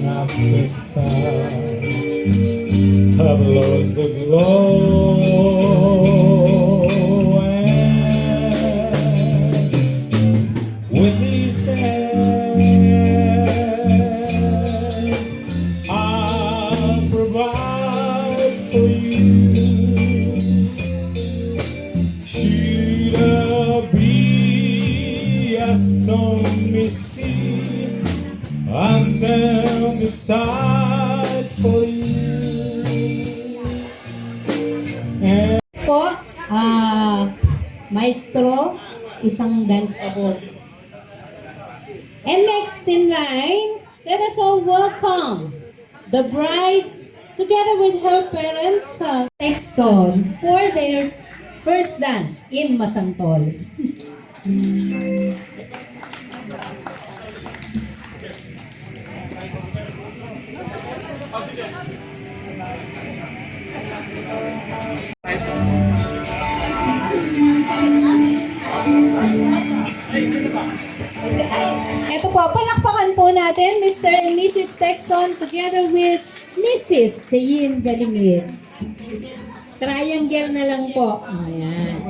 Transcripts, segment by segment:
After stars have lost the glow, and with these hands I'll provide for you. Should a be a stormy sea, I'll turn the tide for you. Po, maestro, isang dance above. And next in line, let us all welcome the bride together with her parents, next song for their first dance in Masantol. Ito po, palakpakan po natin Mr. and Mrs. Texon together with Mrs. Cheyenne Galimir. Triangle na lang po. Ayan.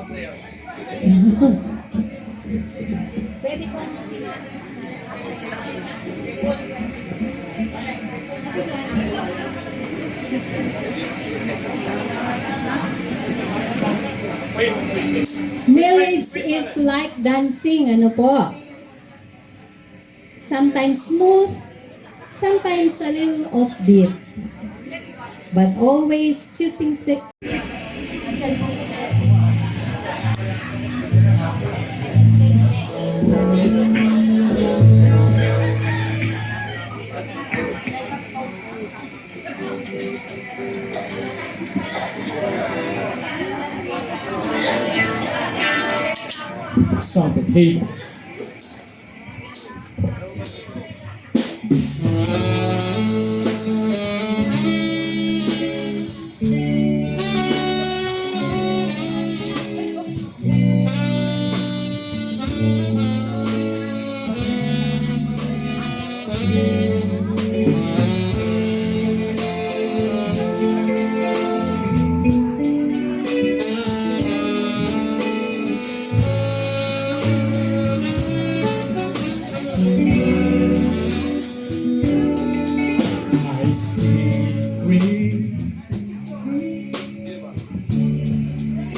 Pwede po marriage is like dancing, ano po? Sometimes smooth, sometimes a little offbeat, but always choosing to... Song for people. I see green,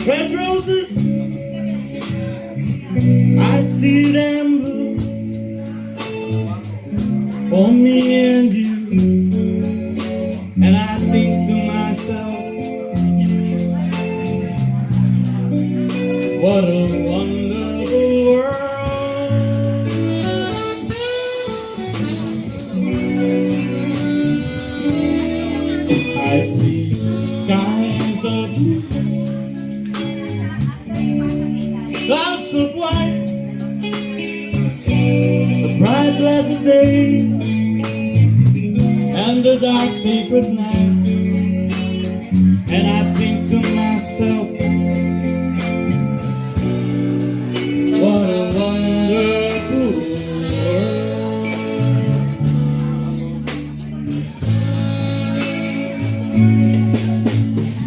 red roses, I see them blue for me and you, and I think to myself, what a wonderful world. I see skies of blue, clouds of white, the bright blessed day, and the dark sacred night, and I think to myself, what a wonderful world.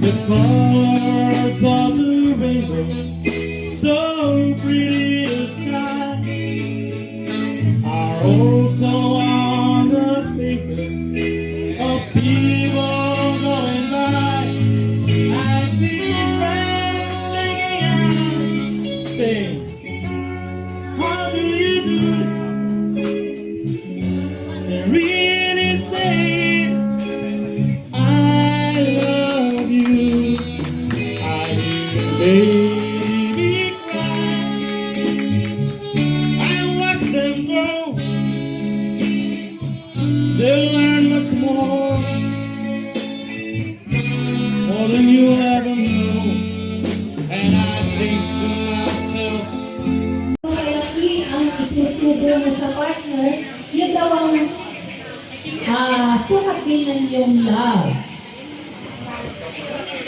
The colors of the rainbow, so pretty the sky, are also on the faces of people going by. I see friends singing out, saying, how do you do? They really say, I love you. I hear baby cry, I watch them grow, they'll learn much more than you ever know. And I think to myself, subo mo sa partner, yun daw ang sukat din ng iyong love.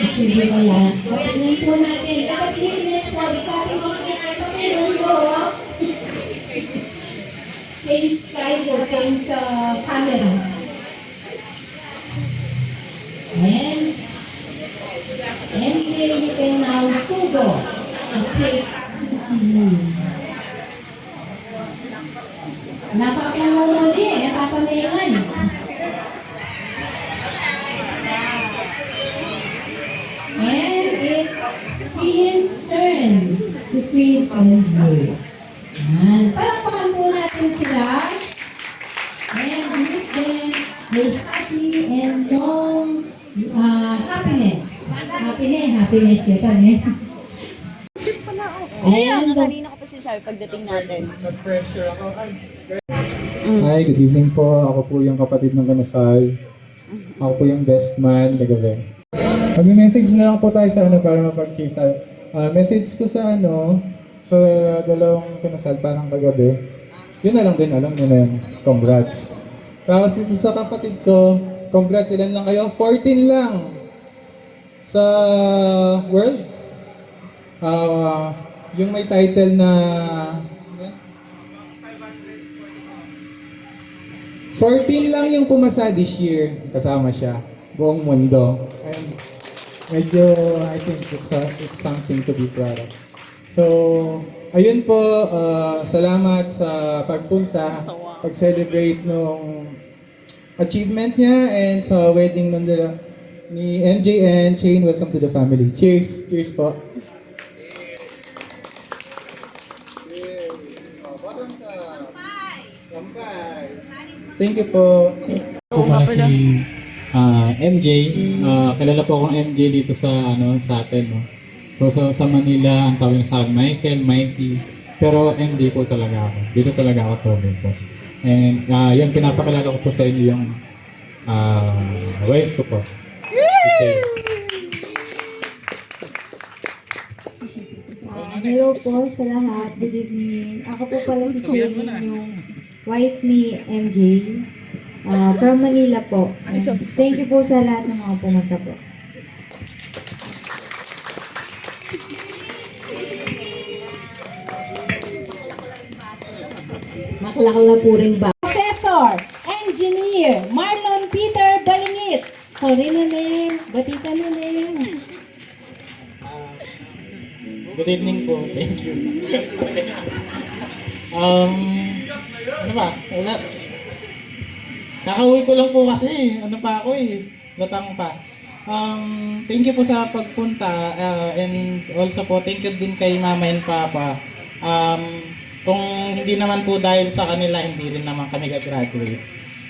Subo mo lang. Kapinin po natin. Tapos witness po, di pa rin makikita pa sa mundo. Change side po, change camera. And here you can now subo. Okay, to you. Napapamumuli, napapamaingan. And it's Cheyenne's turn to feed MJ. Yan. Palakpakan po natin sila. And wish them a happy and long happiness. Happiness yata eh. Ayan, kanina ko pa sinasabi pagdating natin. Nag-pressure ako. Hi, good evening po. Ako po yung kapatid ng kanasal. Ako po yung best man kagabi. Mag-message na lang po tayo sa para mapag-cheers tayo. Message ko sa sa dalawang kanasal parang kagabi. Yun na lang din, alam nyo na yun. Congrats. Tapos dito sa kapatid ko, congrats, ilan lang kayo? 14 lang sa world. Yung may title na 14 lang yung pumasa this year. Kasama siya. Buong mundo. And medyo, I think it's something to be proud of. So, ayun po, salamat sa pagpunta, pag-celebrate nung achievement niya and sa wedding nun ni MJ and Cheyenne. Welcome to the family. Cheers! Cheers po! Thank you po. Ako pala si MJ. Kilala po akong MJ dito sa sa atin, no. So sa Manila ang tawag sa akin Michael, Mikey. Pero MJ po talaga ako. Dito talaga ako tuloy po. And yung pinapakilala ko po sa inyo yung wife ko po. Si Cheyenne. Hello po sa lahat. Good evening. Ako po pala si Cheyenne, yung wife ni MJ. From Manila po. Thank you po sa lahat ng mga pumunta po. Maklakla po rin ba? Professor, Engineer, Marlon Peter Balingit. Sorry na rin. Batita na rin. Good evening po. Thank you. Ano ba? Wala. Kakauwi ko lang po kasi. Ano pa ako eh. Latang pa. Thank you po sa pagpunta. And also po, thank you din kay Mama and Papa. Kung hindi naman po dahil sa kanila, hindi rin naman kami gagraduate.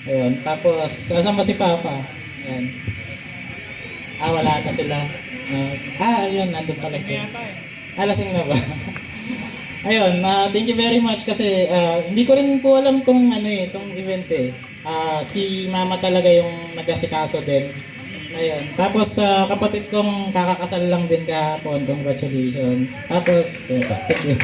Ayun. Tapos, asan ba si Papa? Ayan. Wala na sila. Ayun, nandun pala po. Lasing na ba? Ayun, thank you very much kasi hindi ko rin po alam tong tong event eh. Si Mama talaga yung nag-asikaso din. Ayun. Tapos kapatid kong kakakasal lang din kahapon. Congratulations. Tapos, thank you.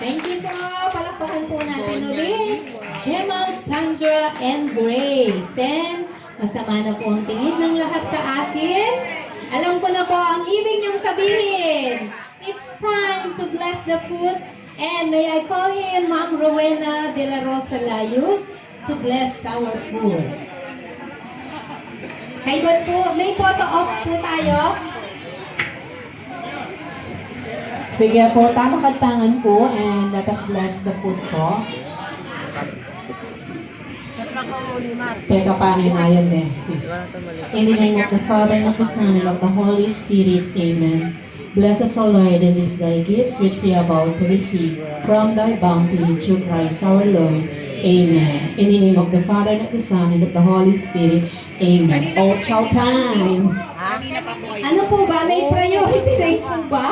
Thank you po. Palakpakan po natin ulit. Gemma, Sandra, and Grace. And masama na po ang tingin ng lahat sa akin. Alam ko na po ang ibig niyong sabihin. It's time to bless the food. And may I call in Ma'am Rowena de la Rosa Layo to bless our food. Kaibot po, may photo op po tayo. Sige po, tamakad tangan po and let us bless the food po. Teka pa rin na yun eh, sis. In the name of the Father, and of the Son, and of the Holy Spirit, Amen. Bless us, O Lord, in these thy gifts which we are about to receive from thy bounty through Christ our Lord. Amen. In the name of the Father, and of the Son, and of the Holy Spirit, Amen. Oh, chow time! Ano po ba? May priority rate po ba?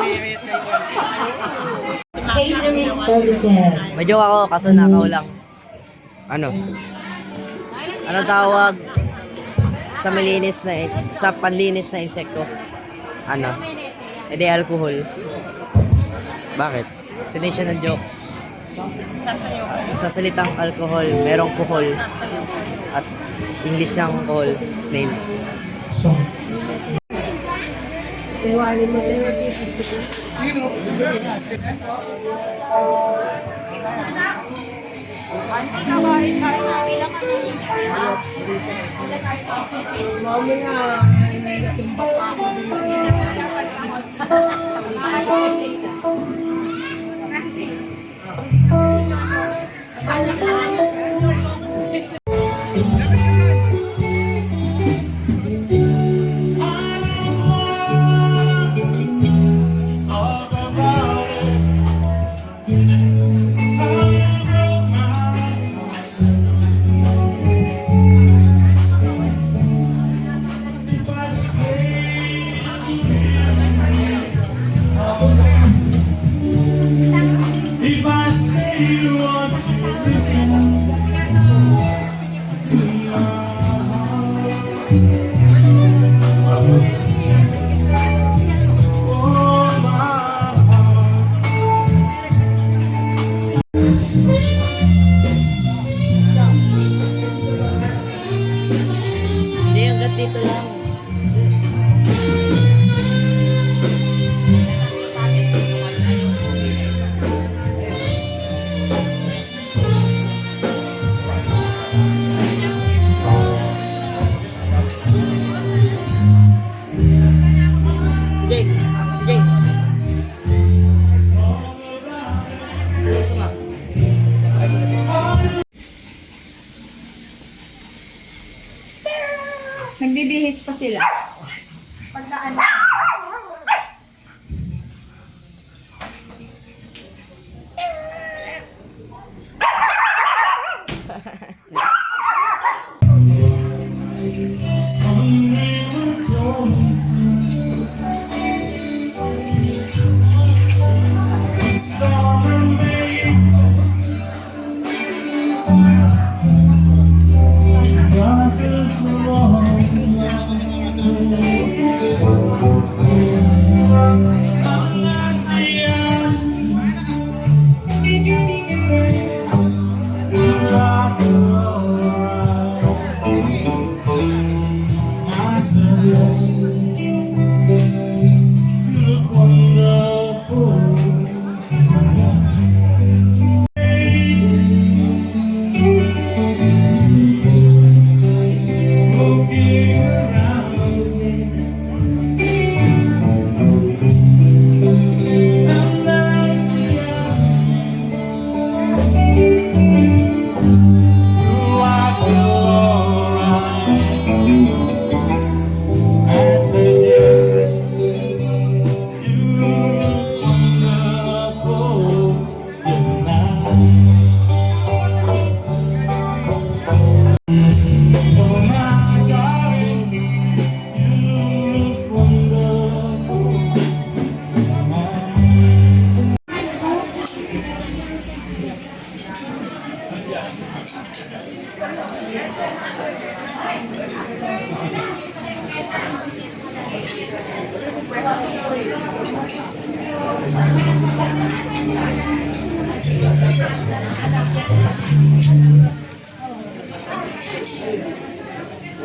Catering services. Medyo ako, kaso nakaulang. Ano? Ano tawag sa malinis na sa panlinis na insekto? Ano? Edi alcohol. Bakit? Sinin siya ng joke. Sa salitang alcohol, merong kuhol. At English niyang kuhol, snail. If I say you want to listen, oh my heart. Hindi, hanggang dito lang. Jake! Jake! Suma. Nagbibihis pa sila. Pagkaan.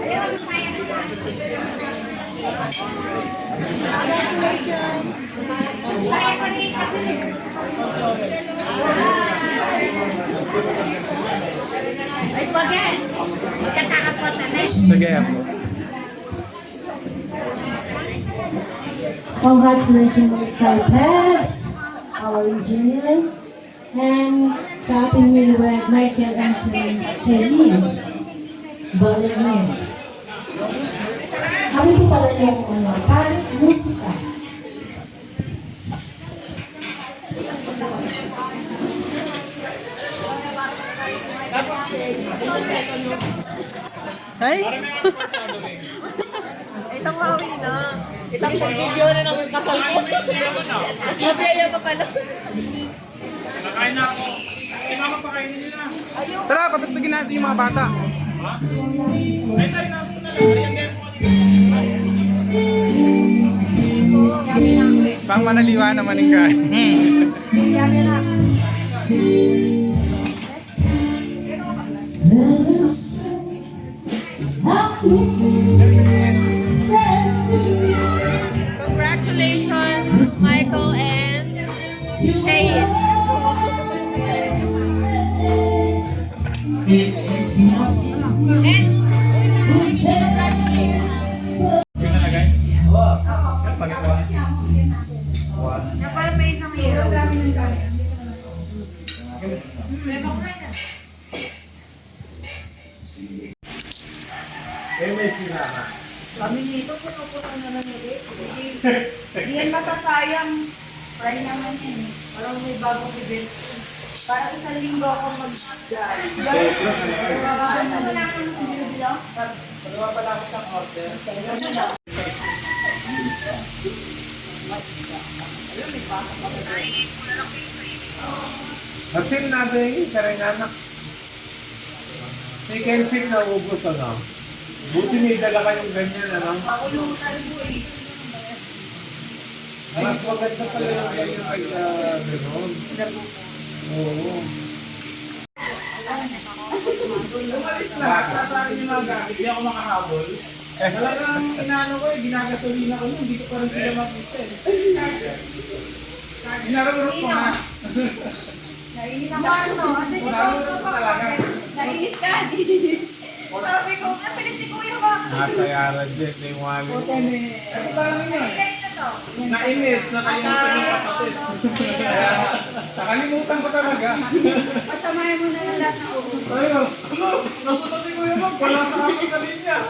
Ayun, Sige po. Congratulations kay Pets, our engineer, and sa ating niliwag Michael and Cheyenne. Balik mo yun. Kami po pala yung parit musika. Ay! Itang hawi na. Itang video na ng kasal ko. Mabiyaya pa pala. Nakain na ako. Si mama pakainin nila. Tara, patugtugin natin yung mga bata. Ay, sorry, naos ko na lang. Ayan, ganyan po kanina. Pang manaliwa naman yung ka. Congratulations, Michael and Cheyenne. Kami dito, puto-puto na lang ulit. Hindi yan masasayang. Fry naman yan. Parang may bagong event. Parang isang linggo ako mag-drive. Ano mo na akong sinilo? Pagawa pala ako sa order. Atin natin yung karinganak. Chicken feet na ubos, ano? Buti may dala kayong ganyan, ano? Pakulutan po eh. Mas maganda pala yung ganyan kaysa gano'n. Oo. Umalis lahat, sasakin yung mga gamit, hindi ako makahabol. Talagang inaano ko eh, ginagasolina ko yun, hindi ko pa rin sila makita eh. Ginarurot ko nga. Nainis ka ano? Ginarurot ko talaga. Nainis ka, di. Sabi ko, napilit si Kuya ba? Nasa yara dyan, may wali. Ano parang yun? Ganito to. Nainis, nakalimutan ng kapatid. Nakalimutan ko talaga. Pasamahin mo na yung lahat na ulo. Ayun, nasunod si Kuya Mag, wala sa akin sa linya.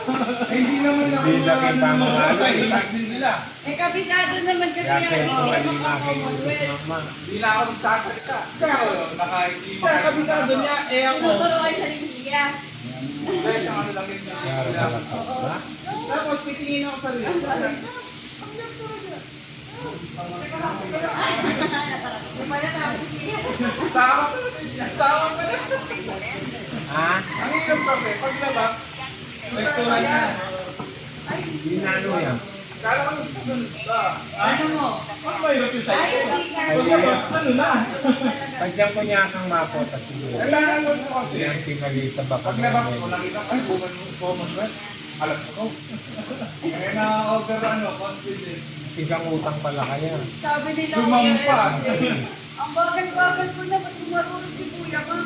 Hindi naman ako Hindi laki pa mga ano eh. Tag din sila. Eh, kabisado naman kasi Kasi yan. mga Hindi kalima kayo Commonwealth. naman. Hindi na ako nagsasalita. Siya, kabisado niya, eh ako. Tinuturuan siya ni Tia. Kaya siya ano lang yun. Tapos titingin ako sa rin. Tawa ka na din siya. Tawa ka na. Ha? Ang hirap kasi, paglabas, restaurant na. Hindi na ano yan. Kala ko nagsasunod sa. Ano mo? Mas mahirap yung sa'yo. Ayaw di ka. Paglabas, ano na? Pagyan ko niya kang mapota siguro. Kailangan mo ito kasi. Yan tingalita ba kami? Paglabas ko, nakita ko, ay, Commonwealth. Alam ko. Kaya na-over ano, confident. Sigang utang pala kaya. Sabi nila Sumampa. Ang bagal-bagal ko na, ba't marunong si Kuya ka?